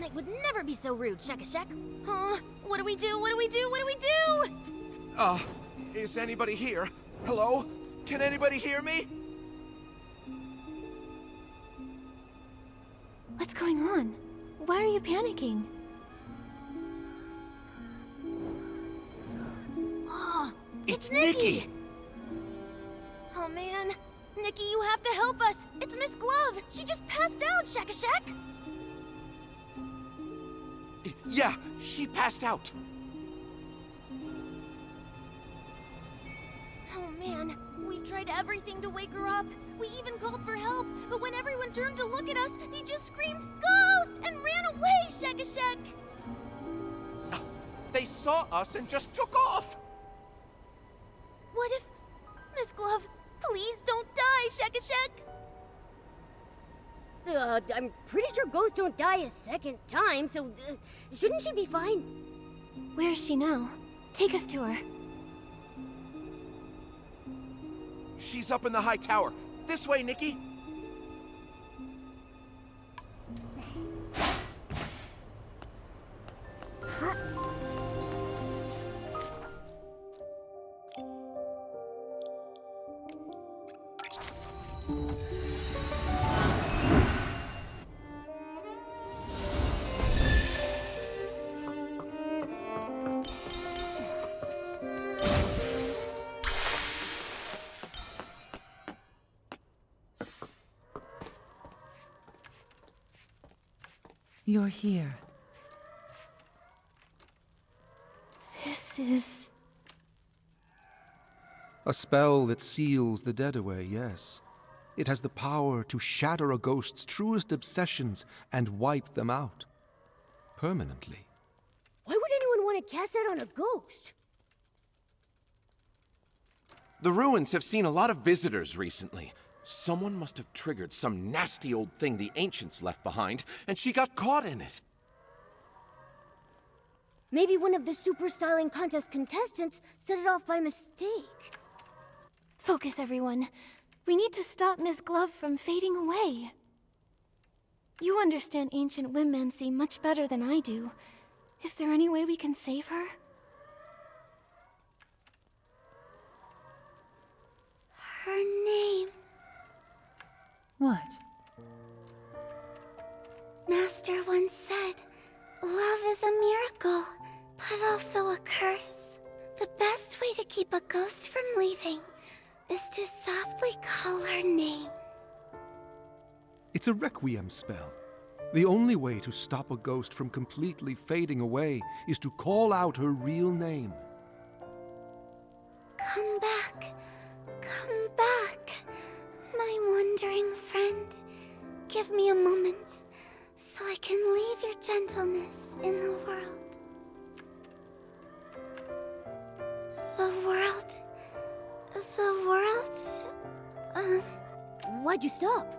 Knight would never be so rude, Shek. Huh? What do we do? What do we do? What do we do? Is anybody here? Hello? Can anybody hear me? What's going on? Why are you panicking? Oh, It's Nikki! Oh man, Nikki, you have to help us. It's Miss Glove. She just passed out, Shek. Yeah, she passed out. Oh man, we've tried everything to wake her up. We even called for help, but when everyone turned to look at us, they just screamed, "Ghost!" and ran away, Shek. They saw us and just took off! What if... Miss Glove, please don't die, Shek. I'm pretty sure ghosts don't die a second time, so shouldn't she be fine? Where is she now? Take us to her. She's up in the high tower. This way, Nikki! You're here. This is... A spell that seals the dead away, yes. It has the power to shatter a ghost's truest obsessions and wipe them out. Permanently. Why would anyone want to cast that on a ghost? The ruins have seen a lot of visitors recently. Someone must have triggered some nasty old thing the ancients left behind, and she got caught in it. Maybe one of the super styling contest contestants set it off by mistake. Focus, everyone. We need to stop Miss Glove from fading away. You understand ancient womancy much better than I do. Is there any way we can save her? Her name. What? Master once said, love is a miracle, but also a curse. The best way to keep a ghost from leaving is to softly call her name. It's a requiem spell. The only way to stop a ghost from completely fading away is to call out her real name. Come back, my wandering friend. Give me a moment, so I can leave your gentleness in the world. The world, Why'd you stop?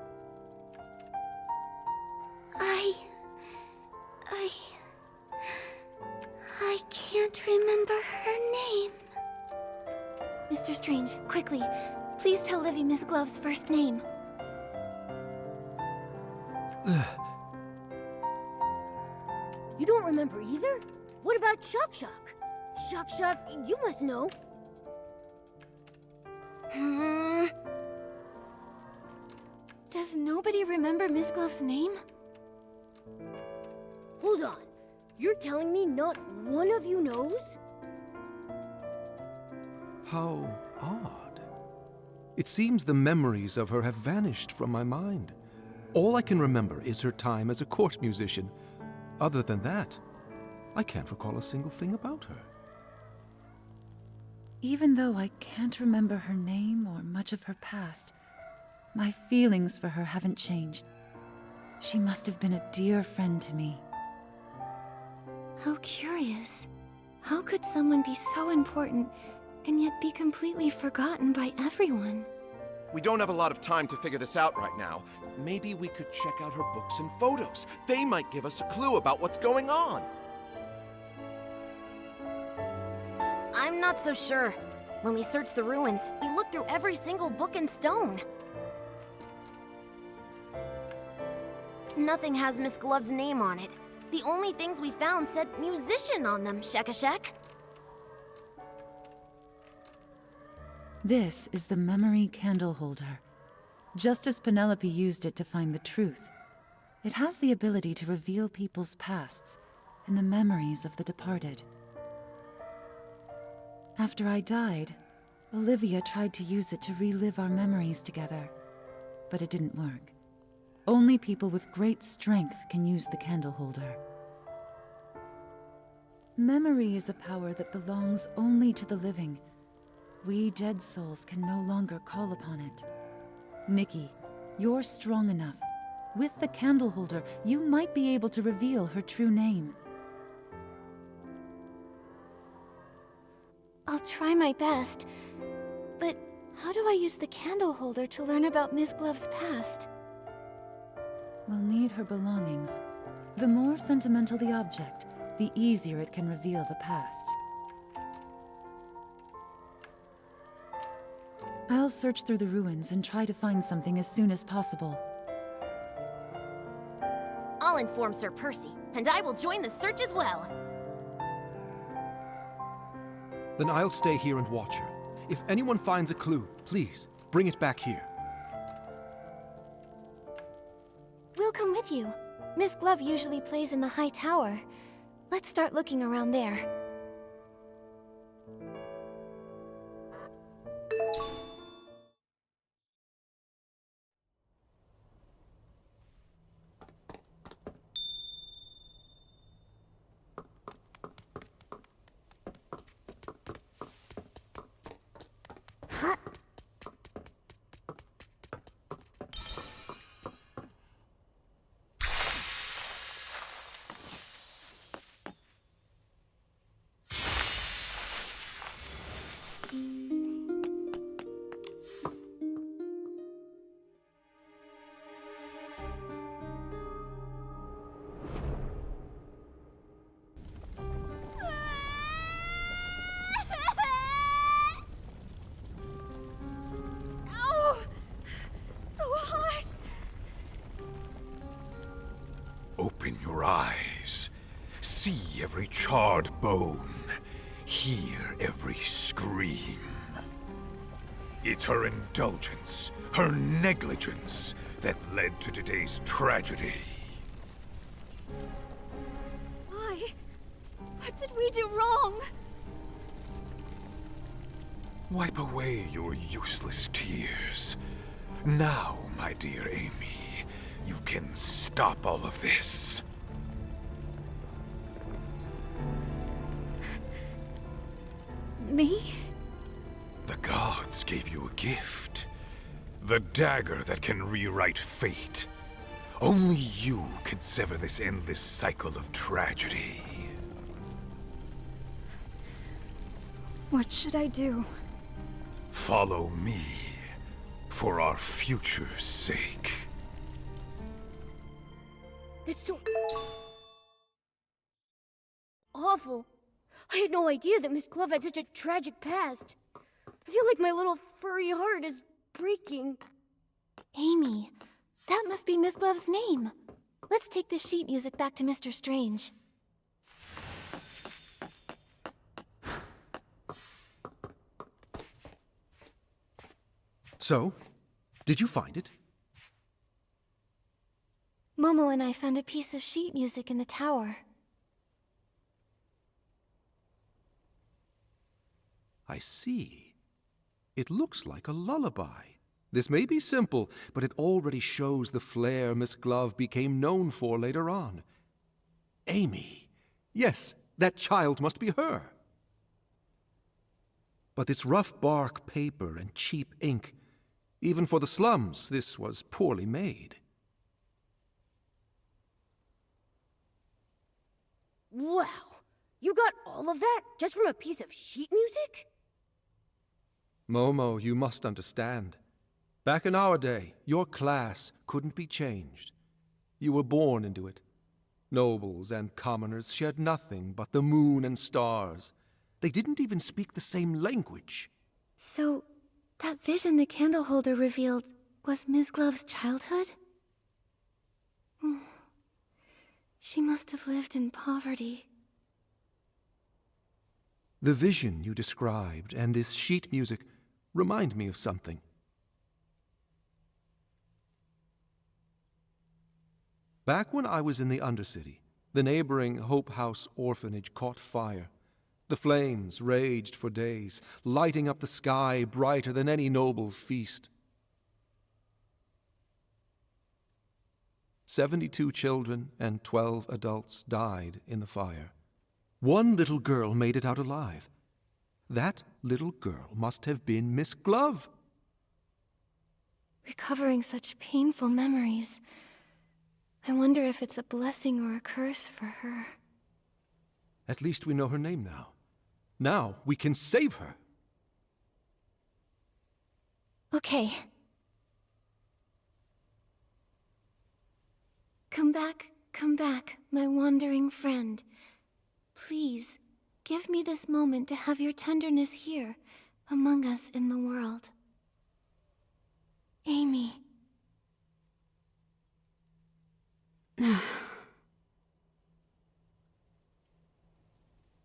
I can't remember her name. Mr. Strange, quickly, please tell Livy Miss Glove's first name. You don't remember either? What about Shock? Shock, you must know. Does nobody remember Miss Glove's name? Hold on. You're telling me not one of you knows? How odd. It seems the memories of her have vanished from my mind. All I can remember is her time as a court musician. Other than that, I can't recall a single thing about her. Even though I can't remember her name or much of her past, my feelings for her haven't changed. She must have been a dear friend to me. How curious. How could someone be so important and yet be completely forgotten by everyone? We don't have a lot of time to figure this out right now. Maybe we could check out her books and photos. They might give us a clue about what's going on. I'm not so sure. When we searched the ruins, we looked through every single book in stone. Nothing has Miss Glove's name on it. The only things we found said musician on them, Shekashek. This is the memory candle holder. Just as Penelope used it to find the truth, it has the ability to reveal people's pasts and the memories of the departed. After I died, Olivia tried to use it to relive our memories together, but it didn't work. Only people with great strength can use the candle holder. Memory is a power that belongs only to the living. We dead souls can no longer call upon it. Nikki, you're strong enough. With the candle holder, you might be able to reveal her true name. I'll try my best. But how do I use the candle holder to learn about Ms. Glove's past? We'll need her belongings. The more sentimental the object, the easier it can reveal the past. I'll search through the ruins and try to find something as soon as possible. I'll inform Sir Percy, and I will join the search as well. Then I'll stay here and watch her. If anyone finds a clue, please, bring it back here. We'll come with you. Miss Glove usually plays in the high tower. Let's start looking around there. Oh, so hot. Open your eyes. See every charred bone. Hear every scream. It's her indulgence, her negligence, that led to today's tragedy. Why? What did we do wrong? Wipe away your useless tears. Now, my dear Amy, you can stop all of this. Me? The gods gave you a gift. The dagger that can rewrite fate. Only you can sever this endless cycle of tragedy. What should I do? Follow me, for our future's sake. It's so awful. I had no idea that Miss Glove had such a tragic past. I feel like my little furry heart is breaking. Amy, that must be Miss Glove's name. Let's take the sheet music back to Mr. Strange. So, did you find it? Momo and I found a piece of sheet music in the tower. I see. It looks like a lullaby. This may be simple, but it already shows the flair Miss Glove became known for later on. Amy. Yes, that child must be her. But this rough bark paper and cheap ink, even for the slums, this was poorly made. Wow, you got all of that just from a piece of sheet music? Momo, you must understand. Back in our day, your class couldn't be changed. You were born into it. Nobles and commoners shared nothing but the moon and stars. They didn't even speak the same language. So, that vision the candle holder revealed was Miss Glove's childhood? She must have lived in poverty. The vision you described and this sheet music remind me of something. Back when I was in the Undercity, the neighboring Hope House orphanage caught fire. The flames raged for days, lighting up the sky brighter than any noble feast. 72 children and 12 adults died in the fire. One little girl made it out alive. That little girl must have been Miss Glove. Recovering such painful memories. I wonder if it's a blessing or a curse for her. At least we know her name now. Now we can save her. Okay. Come back, my wandering friend. Please, give me this moment to have your tenderness here, among us in the world. Amy.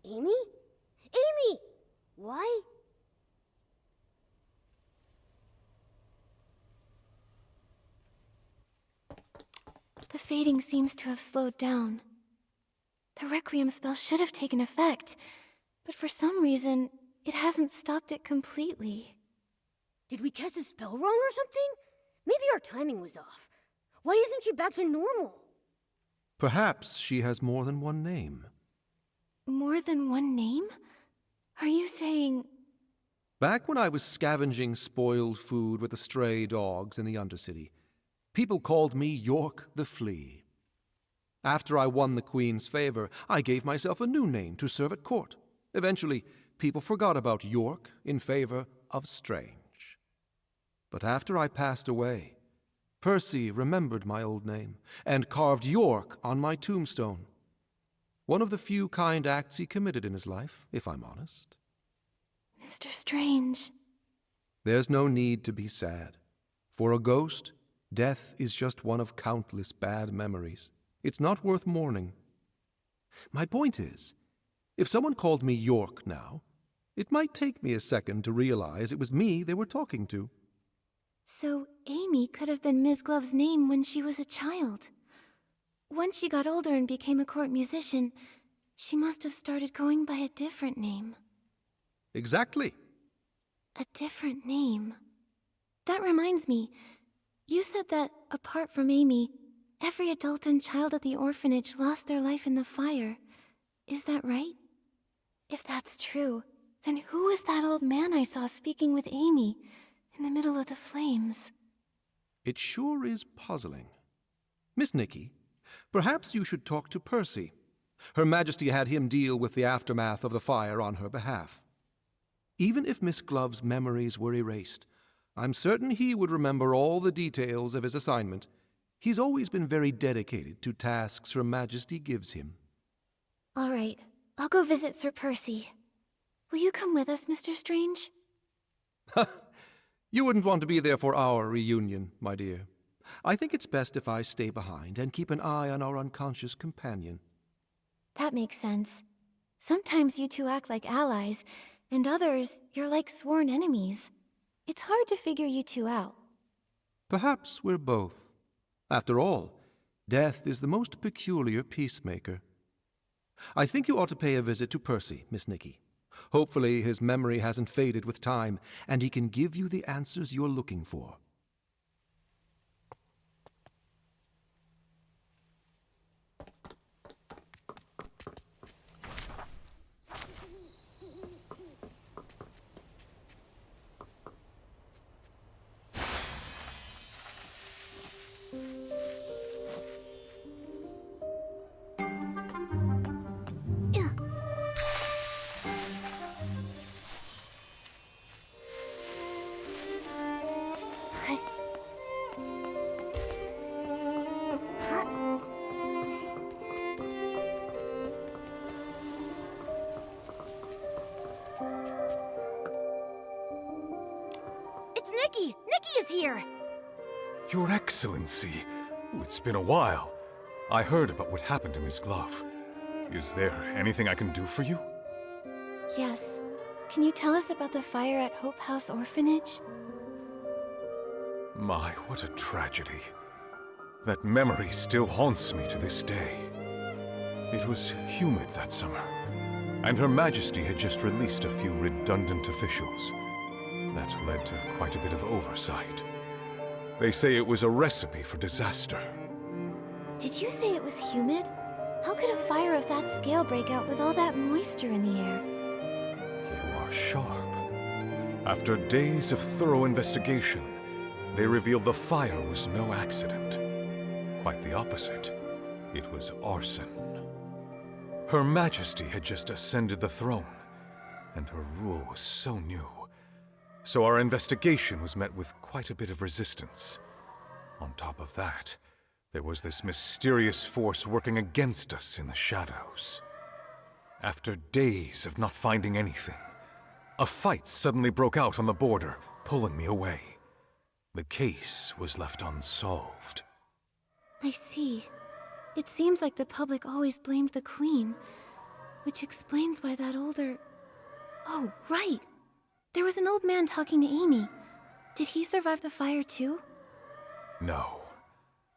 Amy? Amy! Why? The fading seems to have slowed down. The Requiem spell should have taken effect, but for some reason, it hasn't stopped it completely. Did we cast a spell wrong or something? Maybe our timing was off. Why isn't she back to normal? Perhaps she has more than one name. More than one name? Are you saying... Back when I was scavenging spoiled food with the stray dogs in the Undercity, people called me York the Flea. After I won the Queen's favor, I gave myself a new name to serve at court. Eventually, people forgot about York in favor of Strange. But after I passed away, Percy remembered my old name and carved York on my tombstone. One of the few kind acts he committed in his life, if I'm honest. Mr. Strange. There's no need to be sad. For a ghost, death is just one of countless bad memories. It's not worth mourning. My point is, if someone called me York now, it might take me a second to realize it was me they were talking to. So Amy could have been Ms. Glove's name when she was a child. Once she got older and became a court musician, she must have started going by a different name. Exactly. A different name. That reminds me, you said that, apart from Amy, every adult and child at the orphanage lost their life in the fire. Is that right? If that's true, then who was that old man I saw speaking with Amy in the middle of the flames? It sure is puzzling. Miss Nikki, perhaps you should talk to Percy. Her Majesty had him deal with the aftermath of the fire on her behalf. Even if Miss Glove's memories were erased, I'm certain he would remember all the details of his assignment. He's always been very dedicated to tasks Her Majesty gives him. All right, I'll go visit Sir Percy. Will you come with us, Mr. Strange? You wouldn't want to be there for our reunion, my dear. I think it's best if I stay behind and keep an eye on our unconscious companion. That makes sense. Sometimes you two act like allies, and others, you're like sworn enemies. It's hard to figure you two out. Perhaps we're both. After all, death is the most peculiar peacemaker. I think you ought to pay a visit to Percy, Miss Nikki. Hopefully his memory hasn't faded with time, and he can give you the answers you're looking for. It's Nikki! Nikki is here! Your Excellency, it's been a while. I heard about what happened to Miss Glove. Is there anything I can do for you? Yes. Can you tell us about the fire at Hope House Orphanage? My, what a tragedy. That memory still haunts me to this day. It was humid that summer, and Her Majesty had just released a few redundant officials. That led to quite a bit of oversight. They say it was a recipe for disaster. Did you say it was humid? How could a fire of that scale break out with all that moisture in the air? You are sharp. After days of thorough investigation, they revealed the fire was no accident. Quite the opposite. It was arson. Her Majesty had just ascended the throne, and her rule was so new. So our investigation was met with quite a bit of resistance. On top of that, there was this mysterious force working against us in the shadows. After days of not finding anything, a fight suddenly broke out on the border, pulling me away. The case was left unsolved. I see. It seems like the public always blamed the Queen, which explains why that older... Oh, right! There was an old man talking to Amy. Did he survive the fire too? No.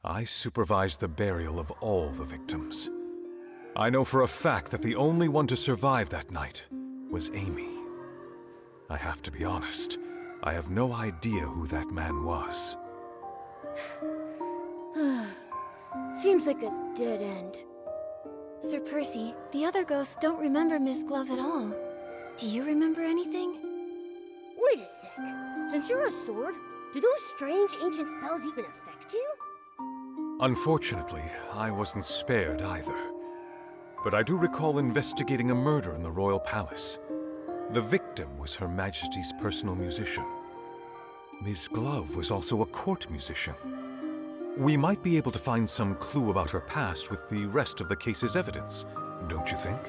I supervised the burial of all the victims. I know for a fact that the only one to survive that night was Amy. I have to be honest, I have no idea who that man was. Seems like a dead end. Sir Percy, the other ghosts don't remember Miss Glove at all. Do you remember anything? Wait a sec. Since you're a sword, do those strange ancient spells even affect you? Unfortunately, I wasn't spared either. But I do recall investigating a murder in the royal palace. The victim was Her Majesty's personal musician. Miss Glove was also a court musician. We might be able to find some clue about her past with the rest of the case's evidence, don't you think?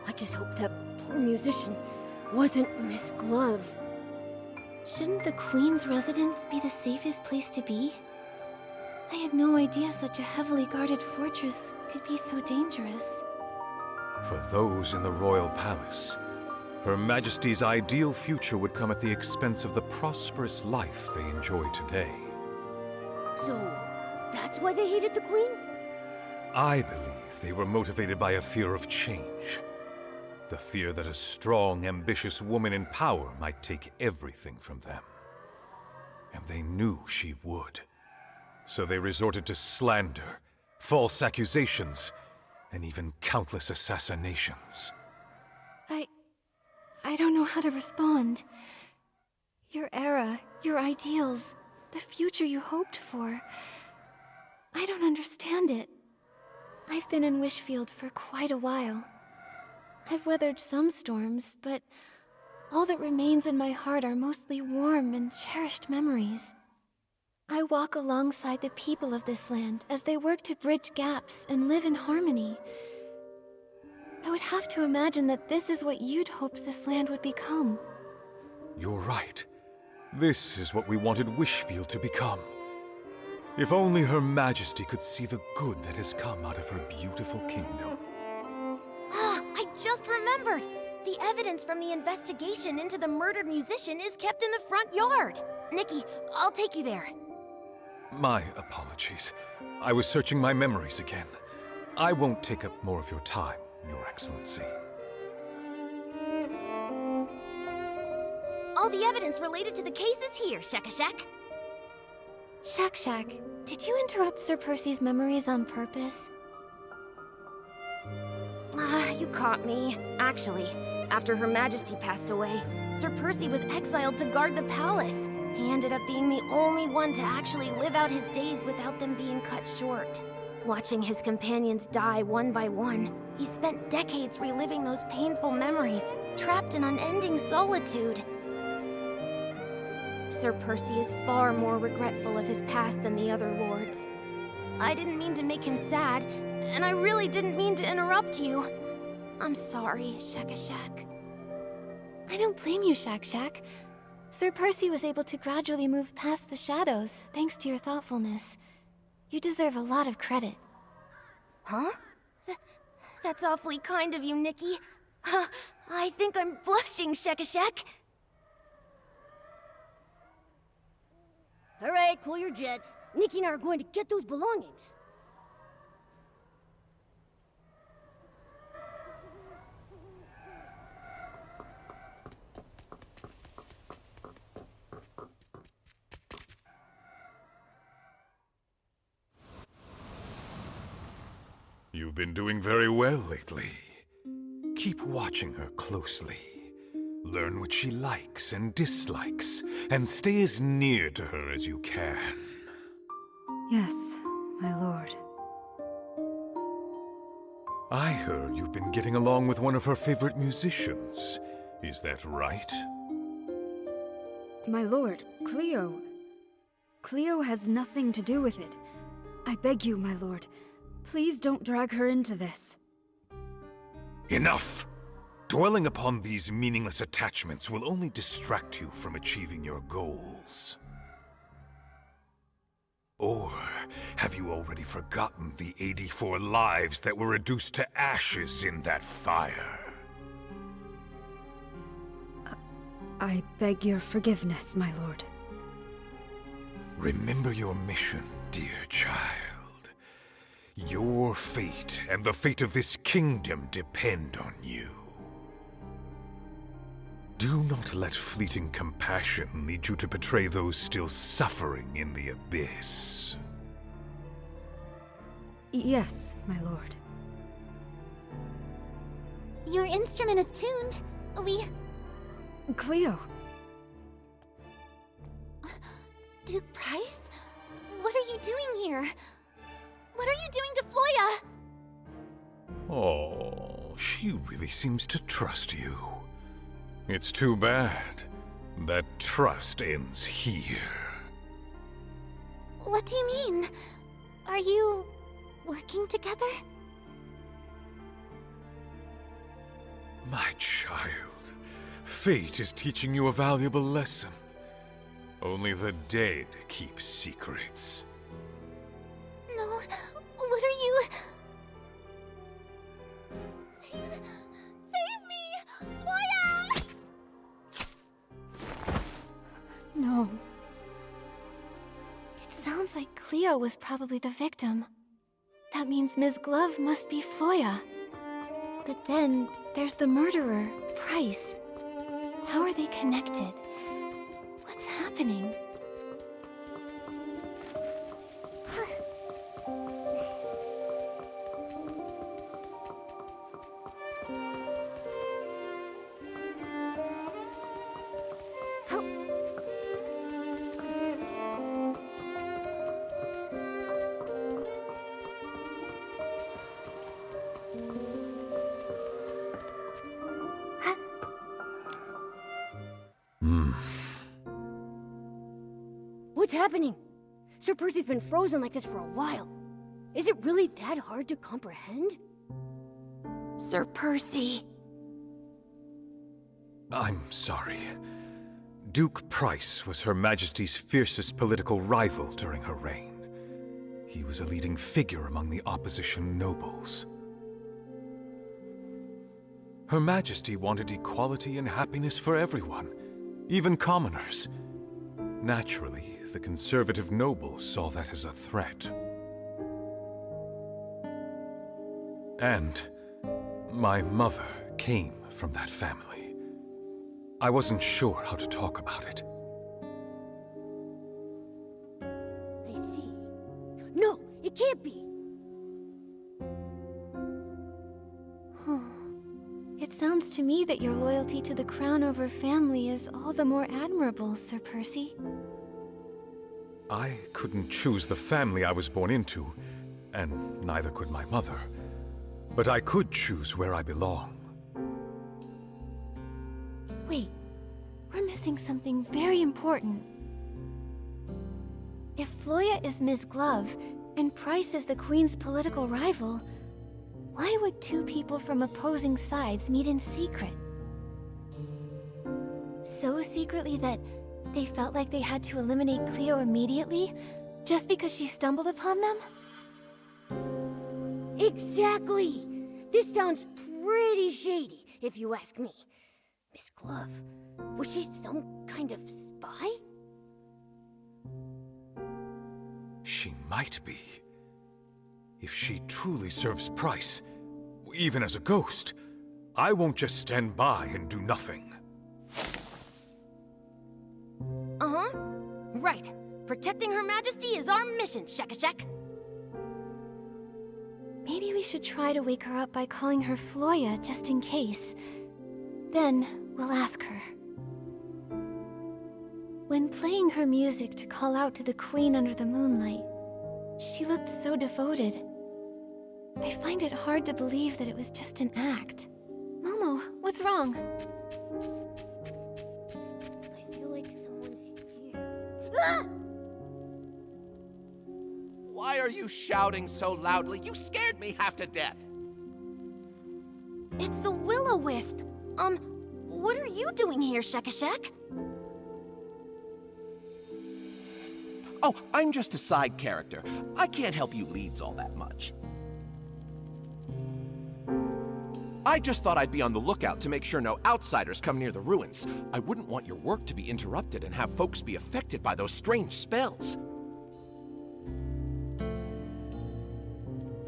I just hope that poor musician wasn't Miss Glove. Shouldn't the Queen's residence be the safest place to be? I had no idea such a heavily guarded fortress could be so dangerous. For those in the royal palace, Her Majesty's ideal future would come at the expense of the prosperous life they enjoy today. So, that's why they hated the Queen? I believe they were motivated by a fear of change. The fear that a strong, ambitious woman in power might take everything from them. And they knew she would. So they resorted to slander, false accusations, and even countless assassinations. I don't know how to respond. Your era, your ideals, the future you hoped for. I don't understand it. I've been in Wishfield for quite a while. I've weathered some storms, but all that remains in my heart are mostly warm and cherished memories. I walk alongside the people of this land as they work to bridge gaps and live in harmony. I would have to imagine that this is what you'd hoped this land would become. You're right. This is what we wanted Wishfield to become. If only Her Majesty could see the good that has come out of her beautiful kingdom. I just remembered! The evidence from the investigation into the murdered musician is kept in the front yard. Nikki, I'll take you there. My apologies. I was searching my memories again. I won't take up more of your time, Your Excellency. All the evidence related to the case is here, Shakashak. Shak, did you interrupt Sir Percy's memories on purpose? You caught me. Actually, after Her Majesty passed away, Sir Percy was exiled to guard the palace. He ended up being the only one to actually live out his days without them being cut short. Watching his companions die one by one, he spent decades reliving those painful memories, trapped in unending solitude. Sir Percy is far more regretful of his past than the other lords. I didn't mean to make him sad, and I really didn't mean to interrupt you. I'm sorry, Shakashak. I don't blame you, Shak. Sir Percy was able to gradually move past the shadows, thanks to your thoughtfulness. You deserve a lot of credit. Huh? That's awfully kind of you, Nikki. I think I'm blushing, Shekashek. All right, cool your jets. Nikki and I are going to get those belongings. You've been doing very well lately. Keep watching her closely. Learn what she likes and dislikes, and stay as near to her as you can. Yes, my lord. I heard you've been getting along with one of her favorite musicians. Is that right? My lord, Cleo. Cleo has nothing to do with it. I beg you, my lord, please don't drag her into this. Enough! Dwelling upon these meaningless attachments will only distract you from achieving your goals. Or have you already forgotten the 84 lives that were reduced to ashes in that fire? I beg your forgiveness, my lord. Remember your mission, dear child. Your fate and the fate of this kingdom depend on you. Do not let fleeting compassion lead you to betray those still suffering in the abyss. Yes, my lord. Your instrument is tuned. Cleo! Duke Price? What are you doing here? What are you doing to Floya? Oh, she really seems to trust you. It's too bad that trust ends here. What do you mean? Are you working together? My child, fate is teaching you a valuable lesson. Only the dead keep secrets. No, what are you... Save me! Floya! No. It sounds like Cleo was probably the victim. That means Ms. Glove must be Floya. But then, there's the murderer, Price. How are they connected? What's happening? What's happening? Sir Percy's been frozen like this for a while. Is it really that hard to comprehend? Sir Percy. I'm sorry. Duke Price was Her Majesty's fiercest political rival during her reign. He was a leading figure among the opposition nobles. Her Majesty wanted equality and happiness for everyone, even commoners. Naturally, the conservative nobles saw that as a threat. And my mother came from that family. I wasn't sure how to talk about it. I see. No, it can't be! It sounds to me that your loyalty to the Crown over family is all the more admirable, Sir Percy. I couldn't choose the family I was born into, and neither could my mother. But I could choose where I belong. Wait, we're missing something very important. If Floya is Ms. Glove, and Price is the Queen's political rival, why would two people from opposing sides meet in secret? So secretly that they felt like they had to eliminate Cleo immediately, Just because she stumbled upon them? Exactly! This sounds pretty shady, if you ask me. Miss Glove, was she some kind of spy? She might be. If she truly serves Price, even as a ghost, I won't just stand by and do nothing. Uh-huh. Right. Protecting Her Majesty is our mission, Shekashek. Maybe we should try to wake her up by calling her Floya, just in case. Then, we'll ask her. When playing her music to call out to the Queen under the moonlight, she looked so devoted. I find it hard to believe that it was just an act. Momo, what's wrong? I feel like someone's here. Ah! Why are you shouting so loudly? You scared me half to death. It's the Will-O-Wisp. What are you doing here, Shekashek? Oh, I'm just a side character. I can't help you leads all that much. I just thought I'd be on the lookout to make sure no outsiders come near the ruins. I wouldn't want your work to be interrupted and have folks be affected by those strange spells.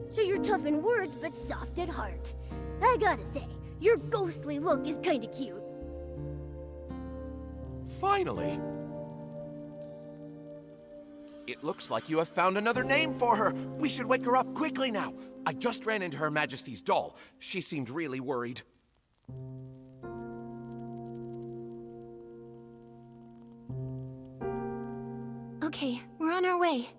So you're tough in words, but soft at heart. I gotta say, your ghostly look is kinda cute. Finally. It looks like you have found another name for her. We should wake her up quickly now. I just ran into Her Majesty's doll. She seemed really worried. Okay, we're on our way.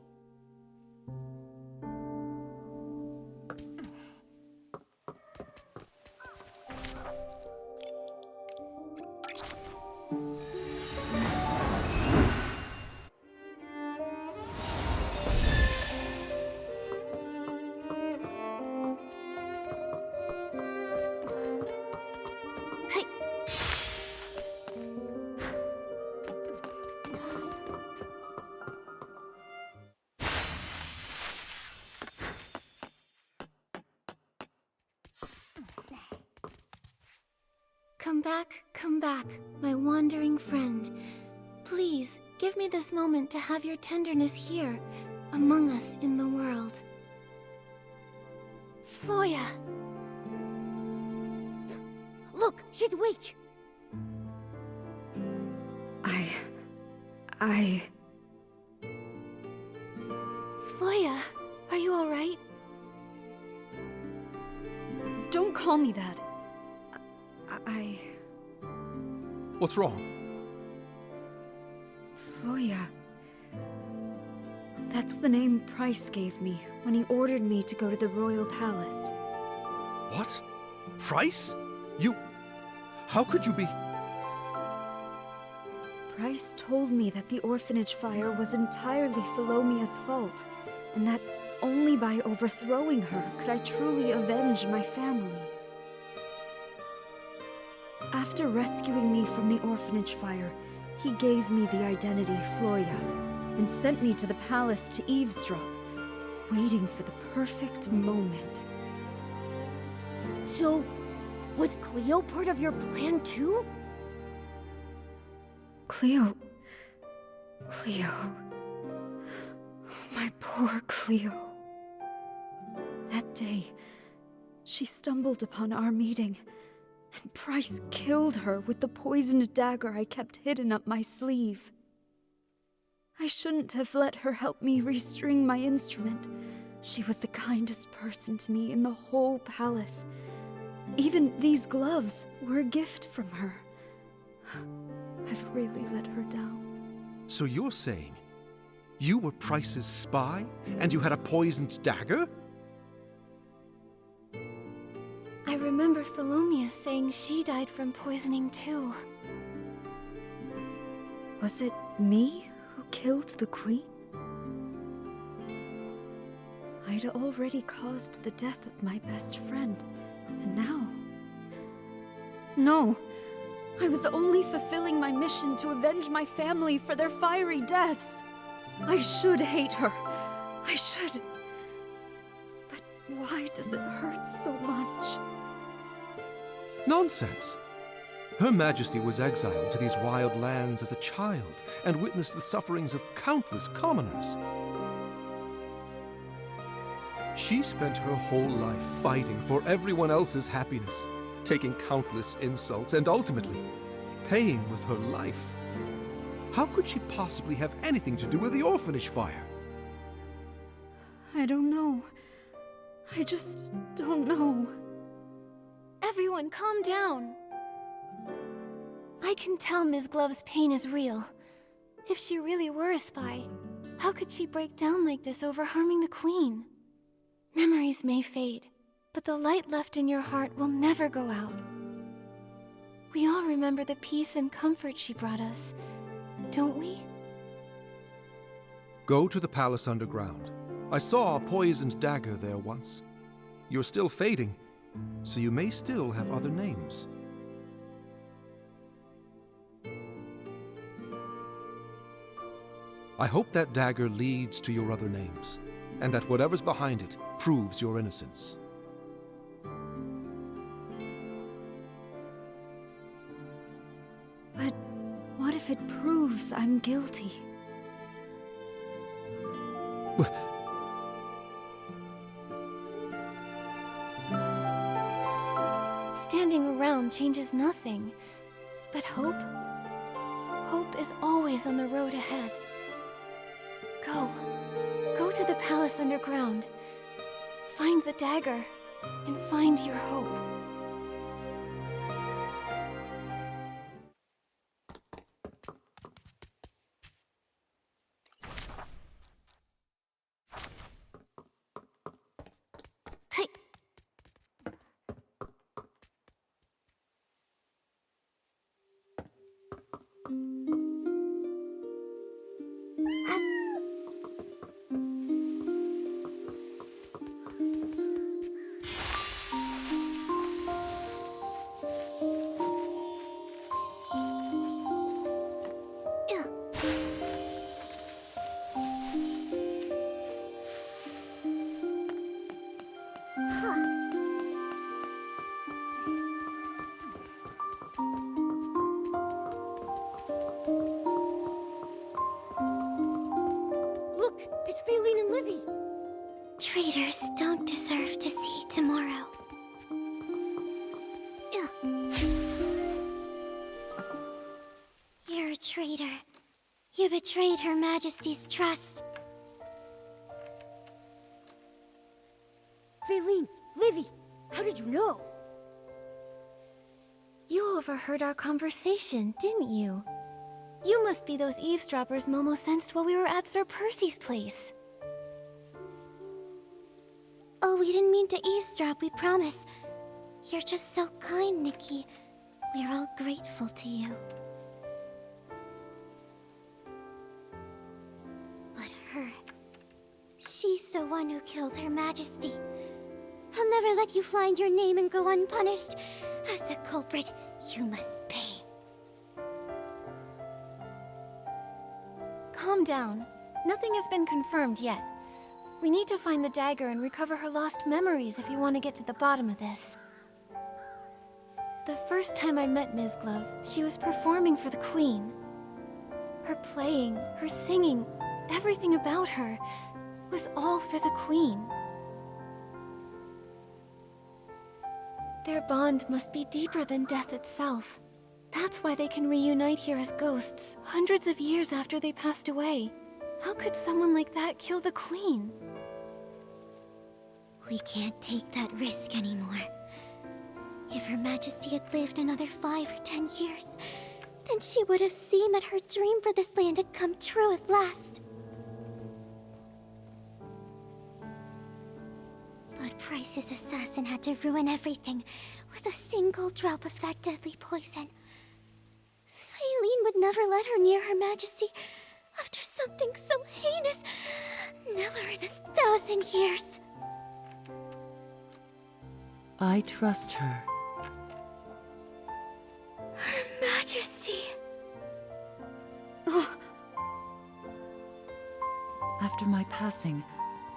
Come back, my wandering friend. Please, give me this moment to have your tenderness here, among us in the world. Floya! Look, she's awake! Floya, are you alright? Don't call me that. What's wrong? Floya. That's the name Price gave me when he ordered me to go to the royal palace. What? Price? You... How could you be... Price told me that the orphanage fire was entirely Philomea's fault, and that only by overthrowing her could I truly avenge my family. After rescuing me from the orphanage fire, he gave me the identity Floya, and sent me to the palace to eavesdrop, waiting for the perfect moment. So, was Cleo part of your plan too? Cleo... My poor Cleo. That day, she stumbled upon our meeting, and Price killed her with the poisoned dagger I kept hidden up my sleeve. I shouldn't have let her help me restring my instrument. She was the kindest person to me in the whole palace. Even these gloves were a gift from her. I've really let her down. So you're saying you were Price's spy, and you had a poisoned dagger? I remember Philomea saying she died from poisoning too. Was it me who killed the queen? I'd already caused the death of my best friend, and now... No! I was only fulfilling my mission to avenge my family for their fiery deaths! I should hate her. I should. But why does it hurt so much? Nonsense! Her Majesty was exiled to these wild lands as a child and witnessed the sufferings of countless commoners. She spent her whole life fighting for everyone else's happiness, taking countless insults and ultimately paying with her life. How could she possibly have anything to do with the orphanage fire? I don't know. I just don't know. Everyone, calm down. I can tell Ms. Glove's pain is real. If she really were a spy, how could she break down like this over harming the Queen? Memories may fade, but the light left in your heart will never go out. We all remember the peace and comfort she brought us, don't we? Go to the palace underground. I saw a poisoned dagger there once. You're still fading, so you may still have other names. I hope that dagger leads to your other names, and that whatever's behind it proves your innocence. But what if it proves I'm guilty? Standing around changes nothing. But hope? Hope is always on the road ahead. Go. Go to the palace underground. Find the dagger, and find your hope. Hey. Look, it's Faylene and Livy. Traitors don't deserve to see tomorrow. You're a traitor. You betrayed Her Majesty's trust. Faylene, Livy, how did you know? You overheard our conversation, didn't you? You must be those eavesdroppers Momo sensed while we were at Sir Percy's place. Oh, we didn't mean to eavesdrop, we promise. You're just so kind, Nikki. We're all grateful to you. But her... she's the one who killed Her Majesty. I'll never let you find your name and go unpunished. As the culprit, you must pay. Calm down. Nothing has been confirmed yet. We need to find the dagger and recover her lost memories if you want to get to the bottom of this. The first time I met Ms. Glove, she was performing for the Queen. Her playing, her singing, everything about her was all for the Queen. Their bond must be deeper than death itself. That's why they can reunite here as ghosts, hundreds of years after they passed away. How could someone like that kill the Queen? We can't take that risk anymore. If Her Majesty had lived another 5 or 10 years, then she would have seen that her dream for this land had come true at last. But Price's assassin had to ruin everything with a single drop of that deadly poison. Faylene would never let her near Her Majesty after something so heinous. Never in 1,000 years. I trust her. Her Majesty. After my passing,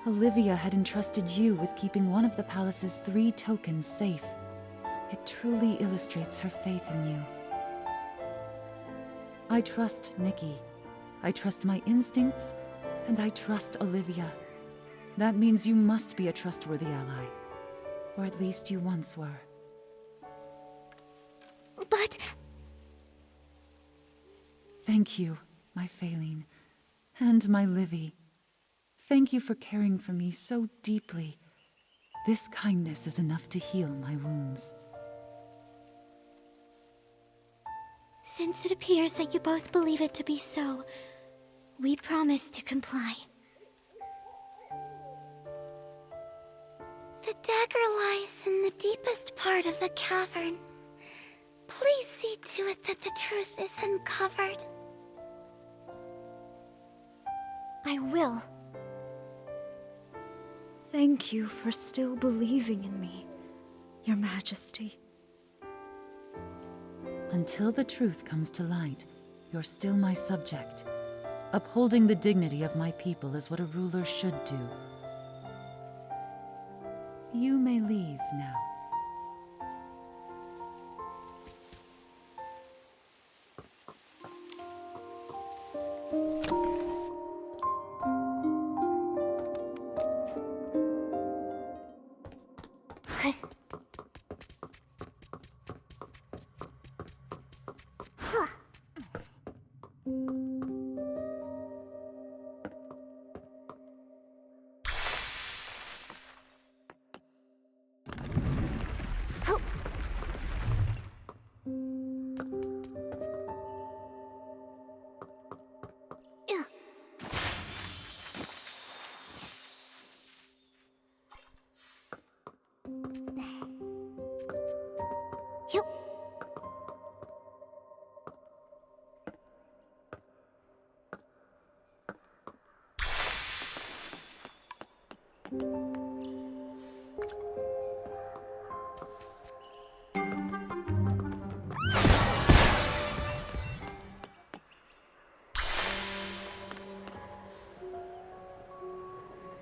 Olivia had entrusted you with keeping one of the palace's 3 tokens safe. It truly illustrates her faith in you. I trust Nikki. I trust my instincts, and I trust Olivia. That means you must be a trustworthy ally. Or at least you once were. But... Thank you, my Faline, and my Livy. Thank you for caring for me so deeply. This kindness is enough to heal my wounds. Since it appears that you both believe it to be so, we promise to comply. The dagger lies in the deepest part of the cavern. Please see to it that the truth is uncovered. I will. Thank you for still believing in me, Your Majesty. Until the truth comes to light, you're still my subject. Upholding the dignity of my people is what a ruler should do. You may leave now.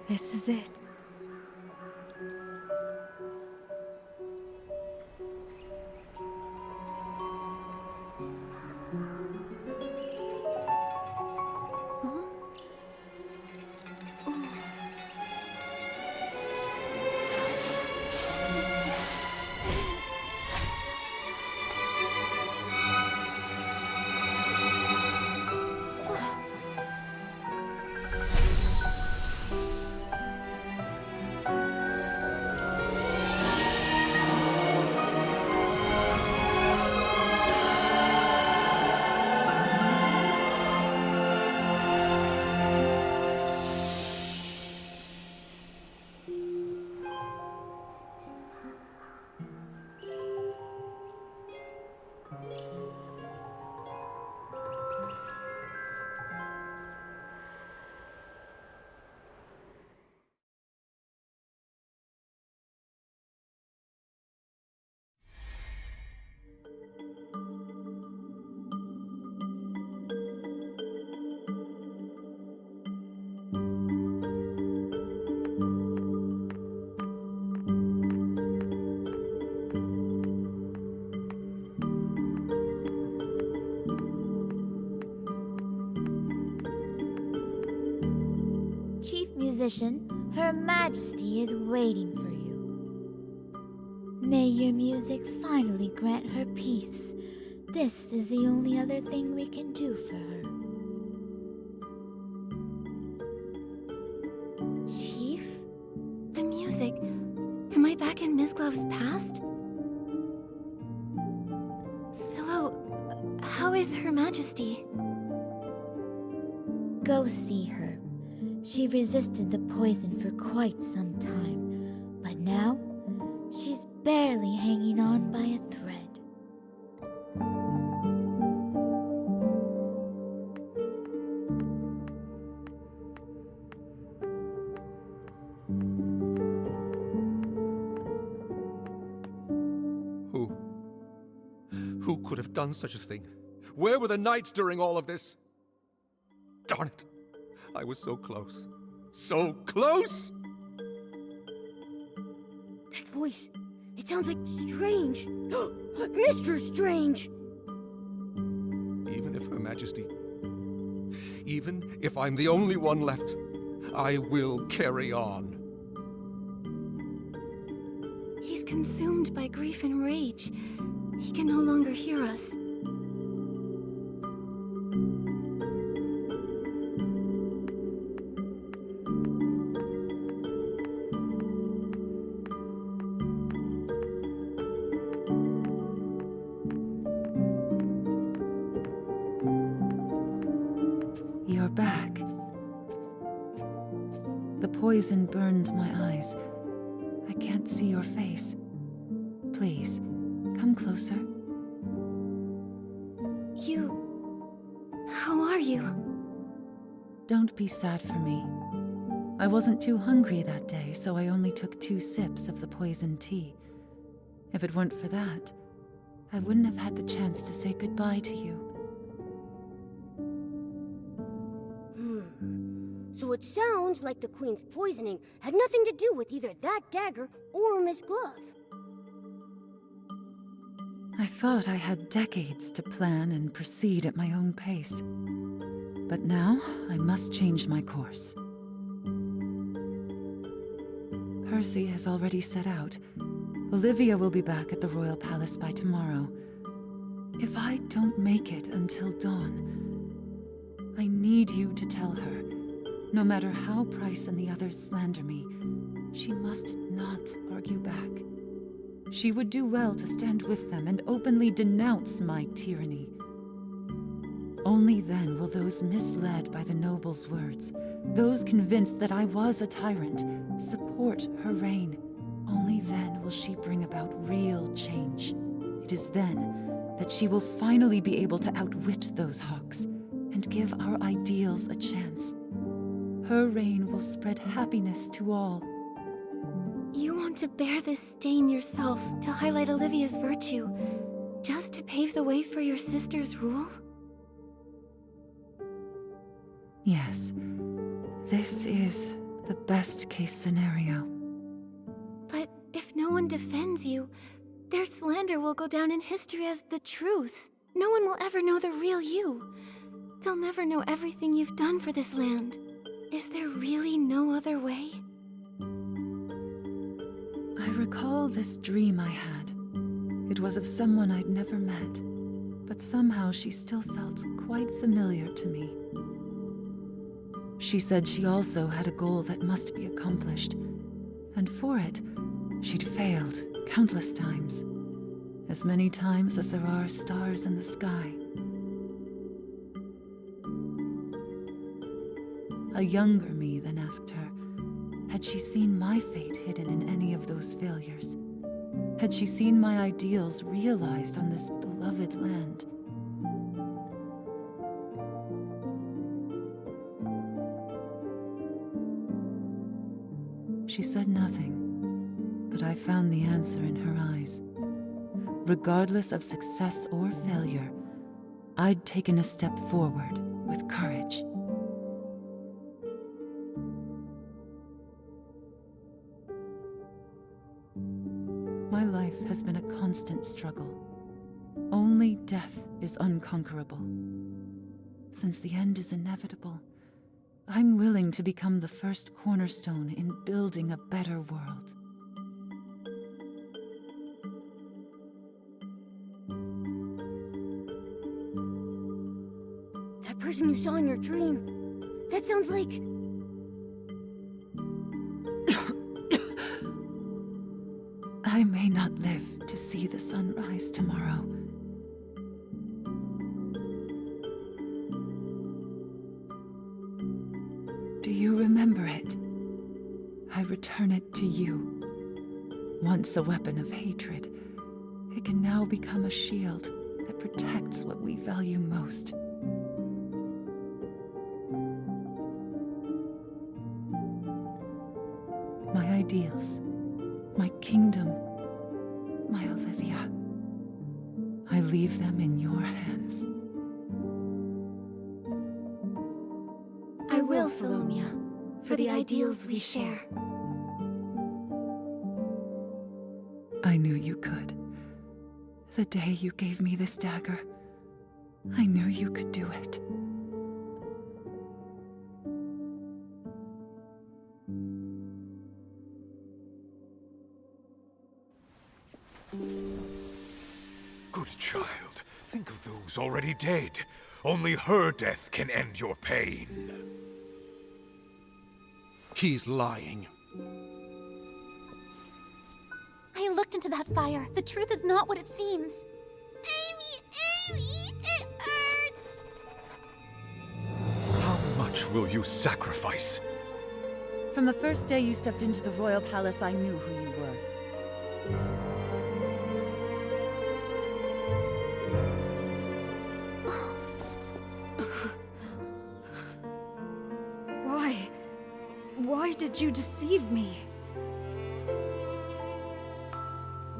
This is it. Chief Musician, Her Majesty is waiting for you. May your music finally grant her peace. This is the only other thing we can do for her. Chief? The music. Am I back in Ms. Glove's past? Philo, how is Her Majesty? Go see her. She resisted the poison for quite some time, but now she's barely hanging on by a thread. Who could have done such a thing? Where were the knights during all of this? Darn it! I was so close. So close! That voice, it sounds like Strange. Mr. Strange! Even if Her Majesty... Even if I'm the only one left, I will carry on. He's consumed by grief and rage. He can no longer hear us. You're back. The poison burned my eyes. I can't see your face. Please, come closer. How are you? Don't be sad for me. I wasn't too hungry that day, so I only took 2 sips of the poison tea. If it weren't for that, I wouldn't have had the chance to say goodbye to you. So it sounds like the Queen's poisoning had nothing to do with either that dagger or Miss Glove. I thought I had decades to plan and proceed at my own pace. But now, I must change my course. Percy has already set out. Olivia will be back at the Royal Palace by tomorrow. If I don't make it until dawn, I need you to tell her, no matter how Price and the others slander me, she must not argue back. She would do well to stand with them and openly denounce my tyranny. Only then will those misled by the noble's words, those convinced that I was a tyrant, support her reign. Only then will she bring about real change. It is then that she will finally be able to outwit those hawks and give our ideals a chance. Her reign will spread happiness to all. You want to bear this stain yourself to highlight Olivia's virtue, just to pave the way for your sister's rule? Yes, this is the best-case scenario. But if no one defends you, their slander will go down in history as the truth. No one will ever know the real you. They'll never know everything you've done for this land. Is there really no other way? I recall this dream I had. It was of someone I'd never met, but somehow she still felt quite familiar to me. She said she also had a goal that must be accomplished, and for it, she'd failed countless times, as many times as there are stars in the sky. A younger me then asked her, had she seen my fate hidden in any of those failures? Had she seen my ideals realized on this beloved land? She said nothing, but I found the answer in her eyes. Regardless of success or failure, I'd taken a step forward with courage. My life has been a constant struggle. Only death is unconquerable. Since the end is inevitable, I'm willing to become the first cornerstone in building a better world. That person you saw in your dream, that sounds like... I may not live to see the sun rise tomorrow. Do you remember it? I return it to you. Once a weapon of hatred, it can now become a shield that protects what we value most. My ideals, my kingdom, my Olivia. I leave them in your hands. I will, Philomia. for the ideals we share. I knew you could. The day you gave me this dagger, I knew you could do it. Good child, think of those already dead. Only her death can end your pain. He's lying. I looked into that fire. The truth is not what it seems. Amy, it hurts! How much will you sacrifice? From the first day you stepped into the royal palace, I knew who you were. Why did you deceive me?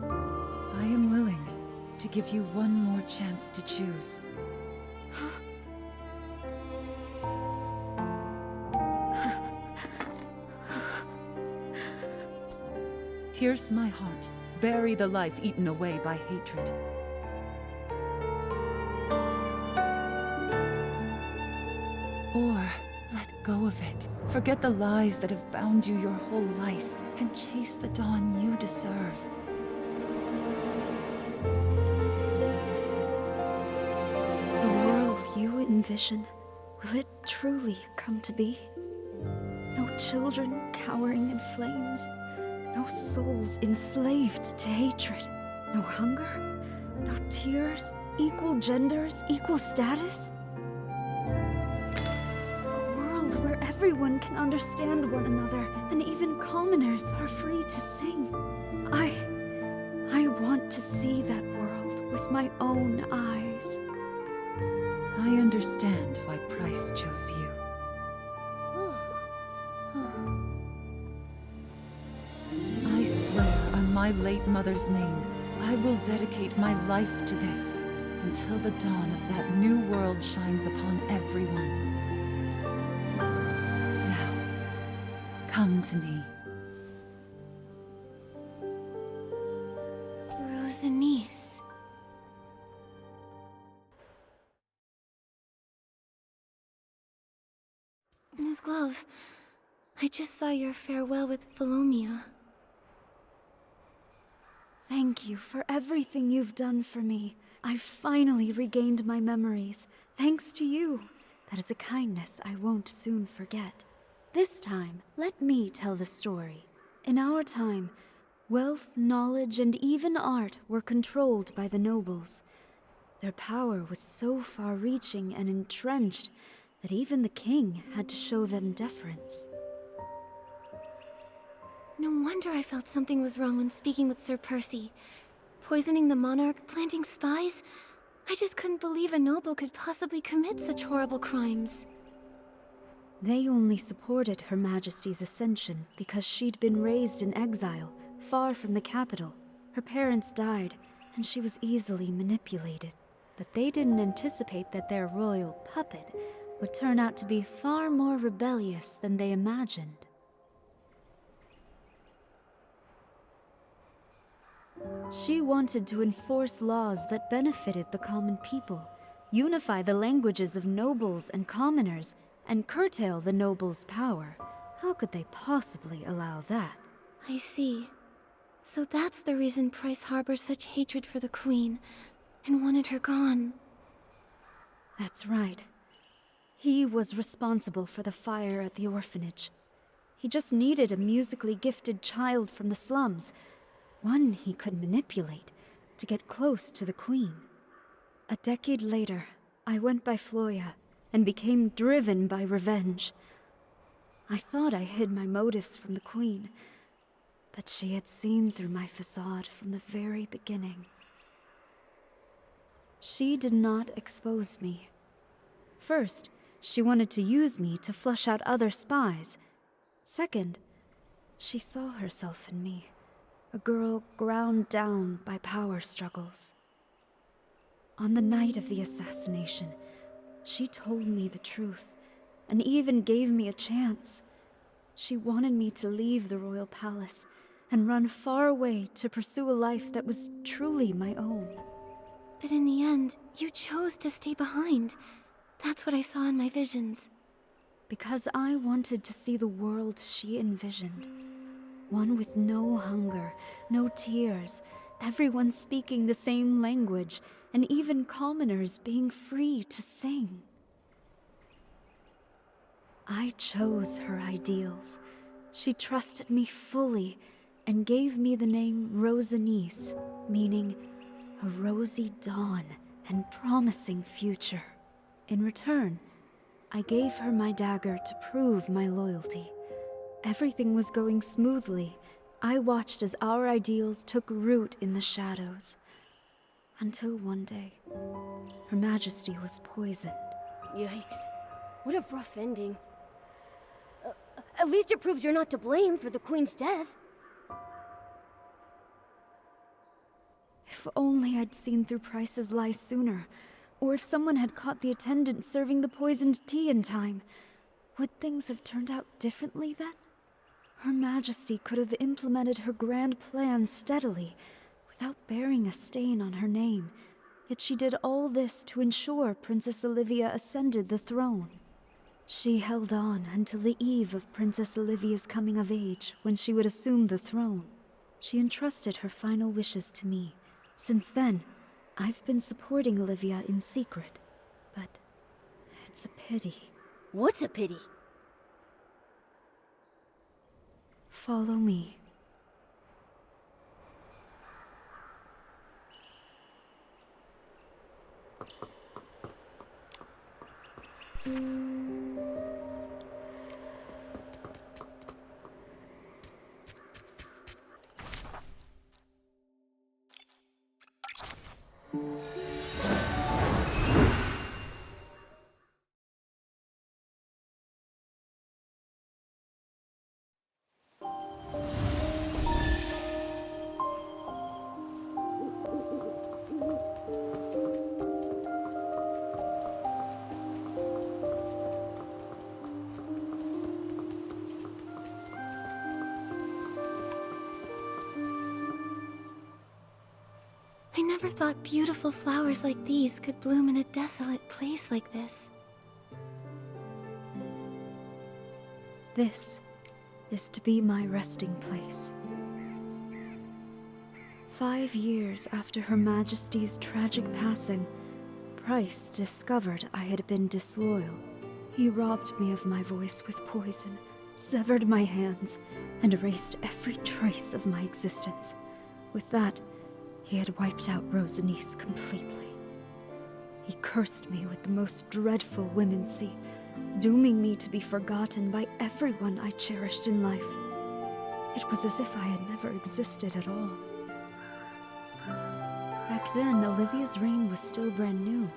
I am willing to give you one more chance to choose. Pierce my heart. Bury the life eaten away by hatred. Or let go of it. Forget the lies that have bound you your whole life and chase the dawn you deserve. The world you envision, will it truly come to be? No children cowering in flames, no souls enslaved to hatred, no hunger, no tears, equal genders, equal status? A world where everyone can understand one another and even commoners are free to sing. I want to see that world with my own eyes. I understand why Price chose you. I swear on my late mother's name, I will dedicate my life to this until the dawn of that new world shines upon everyone. Now, come to me. Rosanice. Ms. Glove, I just saw your farewell with Philomia. Thank you for everything you've done for me. I've finally regained my memories, thanks to you. That is a kindness I won't soon forget. This time, let me tell the story. In our time, wealth, knowledge, and even art were controlled by the nobles. Their power was so far-reaching and entrenched that even the king had to show them deference. No wonder I felt something was wrong when speaking with Sir Percy. Poisoning the monarch, planting spies. I just couldn't believe a noble could possibly commit such horrible crimes. They only supported Her Majesty's ascension because she'd been raised in exile, far from the capital. Her parents died, and she was easily manipulated. But they didn't anticipate that their royal puppet would turn out to be far more rebellious than they imagined. She wanted to enforce laws that benefited the common people, unify the languages of nobles and commoners, and curtail the nobles' power. How could they possibly allow that? I see. So that's the reason Price harbors such hatred for the Queen, and wanted her gone. That's right. He was responsible for the fire at the orphanage. He just needed a musically gifted child from the slums, one he could manipulate, to get close to the Queen. A decade later, I went by Floya and became driven by revenge. I thought I hid my motives from the Queen, but she had seen through my facade from the very beginning. She did not expose me. First, she wanted to use me to flush out other spies. Second, she saw herself in me, a girl ground down by power struggles. On the night of the assassination, she told me the truth, and even gave me a chance. She wanted me to leave the royal palace and run far away to pursue a life that was truly my own. But in the end, you chose to stay behind. That's what I saw in my visions. Because I wanted to see the world she envisioned. One with no hunger, no tears, everyone speaking the same language, and even commoners being free to sing. I chose her ideals. She trusted me fully and gave me the name Rosanice, meaning a rosy dawn and promising future. In return, I gave her my dagger to prove my loyalty. Everything was going smoothly. I watched as our ideals took root in the shadows. Until one day, Her Majesty was poisoned. Yikes. What a rough ending. At least it proves you're not to blame for the Queen's death. If only I'd seen through Price's lie sooner, or if someone had caught the attendant serving the poisoned tea in time. Would things have turned out differently then? Her Majesty could have implemented her grand plan steadily, without bearing a stain on her name. Yet she did all this to ensure Princess Olivia ascended the throne. She held on until the eve of Princess Olivia's coming of age, when she would assume the throne. She entrusted her final wishes to me. Since then, I've been supporting Olivia in secret. But it's a pity. What's a pity? Follow me. I never thought beautiful flowers like these could bloom in a desolate place like this. This is to be my resting place. 5 years after Her Majesty's tragic passing, Price discovered I had been disloyal. He robbed me of my voice with poison, severed my hands, and erased every trace of my existence. With that, he had wiped out Rosanice completely. He cursed me with the most dreadful womancy, dooming me to be forgotten by everyone I cherished in life. It was as if I had never existed at all. Back then, Olivia's reign was still brand new.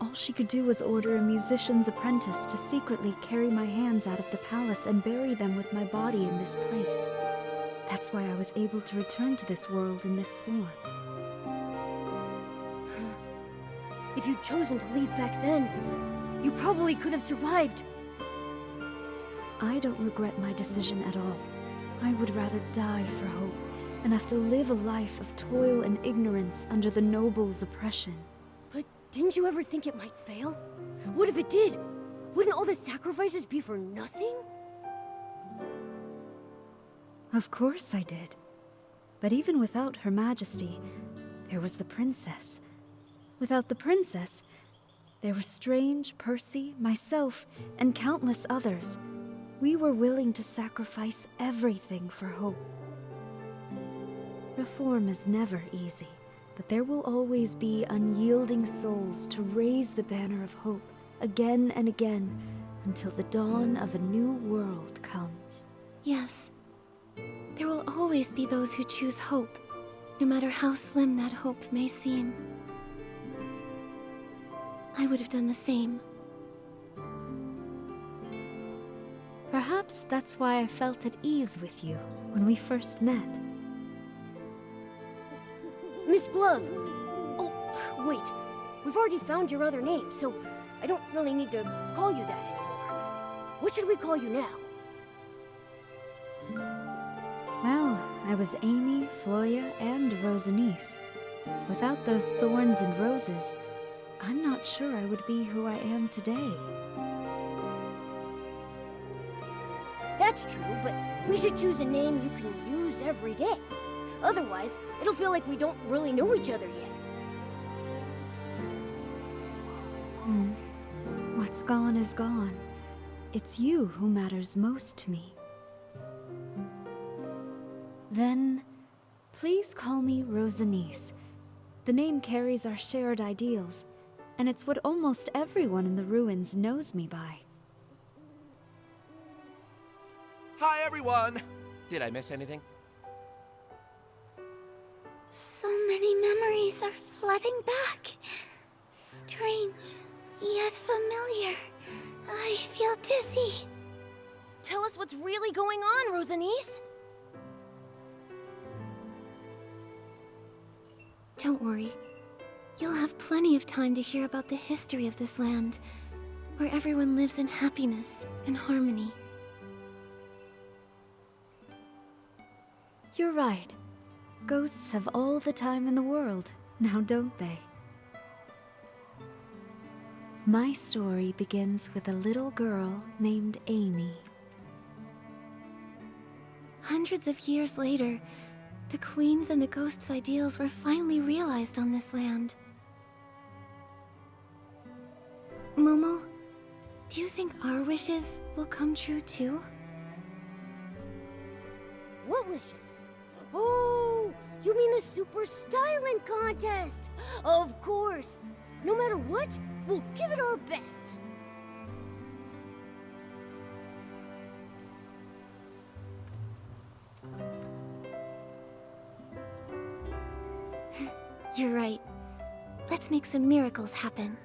All she could do was order a musician's apprentice to secretly carry my hands out of the palace and bury them with my body in this place. That's why I was able to return to this world in this form. If you'd chosen to leave back then, you probably could have survived. I don't regret my decision at all. I would rather die for hope than have to live a life of toil and ignorance under the nobles' oppression. But didn't you ever think it might fail? What if it did? Wouldn't all the sacrifices be for nothing? Of course I did. But even without Her Majesty, there was the princess. Without the princess, there were Strange, Percy, myself, and countless others. We were willing to sacrifice everything for hope. Reform is never easy, but there will always be unyielding souls to raise the banner of hope again and again until the dawn of a new world comes. Yes. There will always be those who choose hope, no matter how slim that hope may seem. I would have done the same. Perhaps that's why I felt at ease with you when we first met. Miss Glove! Oh, wait. We've already found your other name, so I don't really need to call you that anymore. What should we call you now? Well, I was Amy, Floya, and Rosanice. Without those thorns and roses, I'm not sure I would be who I am today. That's true, but we should choose a name you can use every day. Otherwise, it'll feel like we don't really know each other yet. What's gone is gone. It's you who matters most to me. Then, please call me Rosanice. The name carries our shared ideals, and it's what almost everyone in the ruins knows me by. Hi, everyone! Did I miss anything? So many memories are flooding back. Strange, yet familiar. I feel dizzy. Tell us what's really going on, Rosanice. Don't worry. You'll have plenty of time to hear about the history of this land, where everyone lives in happiness and harmony. You're right. Ghosts have all the time in the world, now don't they? My story begins with a little girl named Amy. Hundreds of years later, the Queen's and the Ghost's ideals were finally realized on this land. Momo, do you think our wishes will come true too? What wishes? Oh, you mean the Super Styling Contest! Of course! No matter what, we'll give it our best! You're right. Let's make some miracles happen.